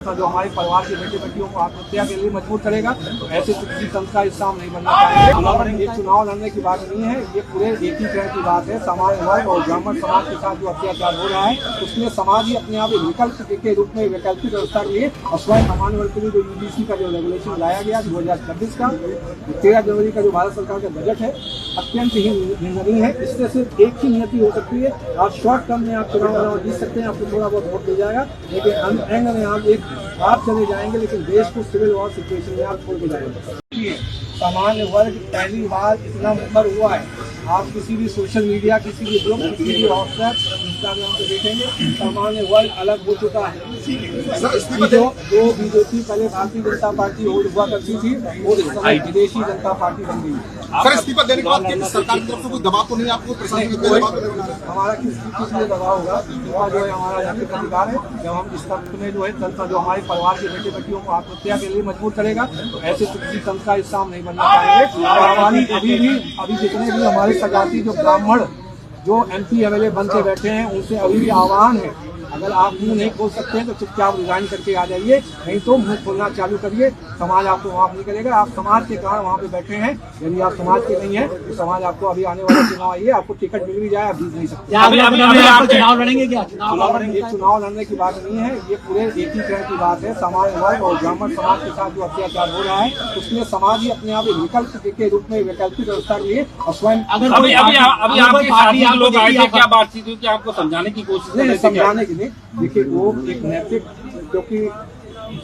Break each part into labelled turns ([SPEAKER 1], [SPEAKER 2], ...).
[SPEAKER 1] जो हमारे परिवार के बेटे बेटियों को आत्महत्या के लिए मजबूर करेगा, तो ऐसे किसी तंत्र का हिस्सा हम नहीं बनना चाहेंगे। ये चुनाव लड़ने की बात नहीं है, ये पूरे एकीकरण की बात है। सामान्य वर्ग और ब्राह्मण समाज के साथ जो अत्याचार हो रहा है उसमें समाज ही अपने आप एक विकल्प के रूप में वैकल्पिक व्यवस्था के लिए और स्वयं सामान्य वर्ग के लिए जो यूजीसी का जो रेगुलेशन लाया गया 2026 का 13 जनवरी का जो भारत सरकार का बजट है अत्यंत ही निंदनीय है। इससे सिर्फ एक ही नियति हो सकती है, आप शॉर्ट टर्म में आप चुनाव जीत सकते हैं, आपको थोड़ा बहुत वोट मिल जाएगा, लेकिन एंड में आप चले जाएंगे, लेकिन देश को सिविल वॉर सिचुएशन में आप छोड़ के जाएंगे। सामान्य वर्ग पहली बार इतना मुखर हुआ है। आप किसी भी सोशल मीडिया, किसी भी ग्रुप, किसी भी व्हाट्सएप, इंस्टाग्राम पे देखेंगे, सामान्य वर्ग अलग हो चुका है। जो बीजेपी पहले भारतीय जनता पार्टी हुआ करती थी वो इस समय विदेशी जनता पार्टी बन गई।
[SPEAKER 2] सर, इस्तीफा देने के बाद सरकार की तरफ से कोई दबाव तो नहीं, आपको प्रशासन का दबाव?
[SPEAKER 1] हमारा किस लिए दबाव होगा? इस्तीफा जो है हमारा नैतिक अधिकार है। जब हम इस तंत्र में जो है तंत्र जो हमारे परिवार के बेटे बेटियों को आत्महत्या के लिए मजबूर करेगा, तो ऐसे किसी तंत्र का हिस्सा हम नहीं बनना चाहेंगे। और हमारी अभी जितने भी हमारे सजाती जो ब्राह्मण जो MP MLA बन के बैठे हैं उनसे अभी भी आह्वान है, अगर आप मुंह नहीं खोल सकते हैं तो चुपचाप रिजाइन करके आ जाइए, नहीं तो मुंह खोलना चालू करिए। समाज आपको माफ नहीं करेगा। आप समाज के कारण वहाँ पे बैठे हैं, यदि आप समाज के नहीं है तो समाज आपको अभी आने वाला चुनाव आइए, आपको टिकट मिल भी जाए, आप जीत नहीं सकते।
[SPEAKER 3] आप चुनाव लड़ेंगे क्या?
[SPEAKER 1] ये चुनाव लड़ने की बात नहीं है, ये पूरे एकीकरण की बात है। सामान्य वर्ग और ब्राह्मण समाज के साथ जो अत्याचार हो रहा है उसमें समाज ही अपने आप एक विकल्प के रूप में वैकल्पिक व्यवस्था के लिए और स्वयं
[SPEAKER 3] अभी आपकी पार्टी आप लोग आए थे, क्या बातचीत हुई, क्या आपको समझाने की कोशिश?
[SPEAKER 1] समझाने के लिए देखिए वो एक नैतिक, क्योंकि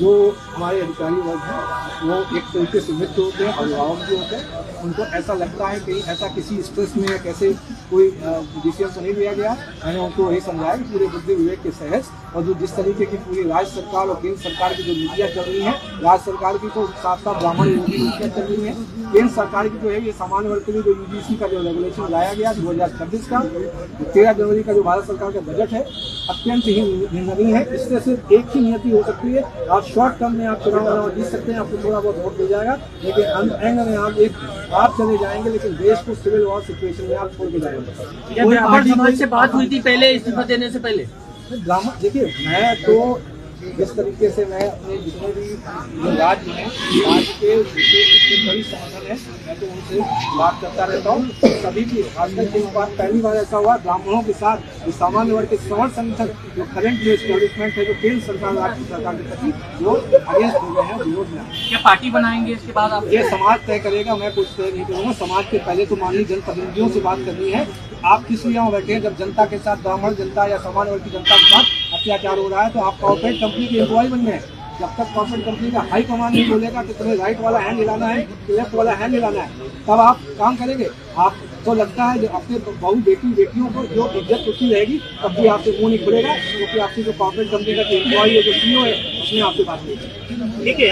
[SPEAKER 1] जो हमारे अधिकारी वर्ग हैं वो एक तरीके से मित्र होते हैं, अभिभावक भी होते हैं, उनको ऐसा लगता है कि ऐसा किसी स्ट्रेस में या कैसे कोई डिसीजन नहीं लिया गया। मैंने उनको यही समझाया कि पूरे बुद्धि विवेक के सहज और जो जिस तरीके की पूरी राज्य सरकार और केंद्र सरकार की जो नीतियाँ चल रही हैं, राज्य सरकार की तो साथ साथ ब्राह्मण योगी नीतियाँ चल रही हैं, केंद्र सरकार की जो है ये सामान्य वर्ग के लिए जो यूजीसी का जो रेगुलेशन लाया गया 2026 का 13 जनवरी का जो भारत सरकार का बजट है अत्यंत ही निंदनीय है। इससे सिर्फ एक ही नियति हो सकती है, आप शॉर्ट टर्म में आप चुनाव जीत सकते हैं, आपको थोड़ा बहुत वोट मिल जाएगा, लेकिन एंड में आप चले जाएंगे, लेकिन देश को सिविल वॉर सिचुएशन में आप छोड़ के जाएंगे।
[SPEAKER 3] ब्राह्मण समाज से बात हुई थी पहले इस्तीफा देने से पहले?
[SPEAKER 1] ब्राह्मण देखिए, मैं तो जिस तरीके से मैं अपने जितने भी जो राज्य हैं, राज्य के जितने बड़ी संगठन है, मैं तो उनसे बात करता रहता हूँ। सभी की खासकर एक बार पहली बार ऐसा हुआ ब्राह्मणों के साथ सामान्य वर्ग के सवर्ण संगठन जो करंट जो एस्टेब्लिशमेंट है, जो केंद्र सरकार राज्य सरकार के प्रति वो अगेंस्ट हो गए हैं, विरोध में।
[SPEAKER 3] क्या पार्टी बनाएंगे इसके बाद आप?
[SPEAKER 1] ये समाज तय करेगा, मैं कुछ तय नहीं करूँगा। समाज के पहले तो माननीय जनप्रतिनिधियों से बात करनी है। आप किस लिए यहाँ बैठे हैं? जब जनता के साथ ब्राह्मण जनता या सामान्य वर्ग की जनता के साथ अत्याचार हो रहा है तो आप कॉर्पोरेट कंपनी के एम्प्लॉय बन गए। जब तक कॉर्पोरेट कंपनी का हाई कमांड नहीं बोलेगा कि तुम्हें राइट वाला हैंड हिलाना है, लेफ्ट वाला हैंड हिलाना है, तब आप काम करेंगे। आप तो लगता है जो अपने बहू बेटियों को जो इज्जत होती रहेगी तब भी आपसे मुंह नहीं खुलेगा, क्योंकि आपकी जो कॉर्पोरेट कंपनी का जो एम्प्लॉय है, जो CEO है, उसने आपसे बात की। ठीक है।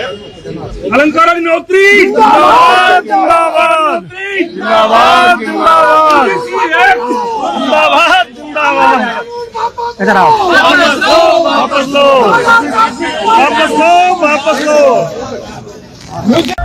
[SPEAKER 4] अलंकार अग्निहोत्री जिंदाबाद जिंदाबाद जिंदाबाद जिंदाबाद जिंदाबाद।
[SPEAKER 3] इधर आओ।
[SPEAKER 4] वापस लो वापस लो वापस लो वापस लो।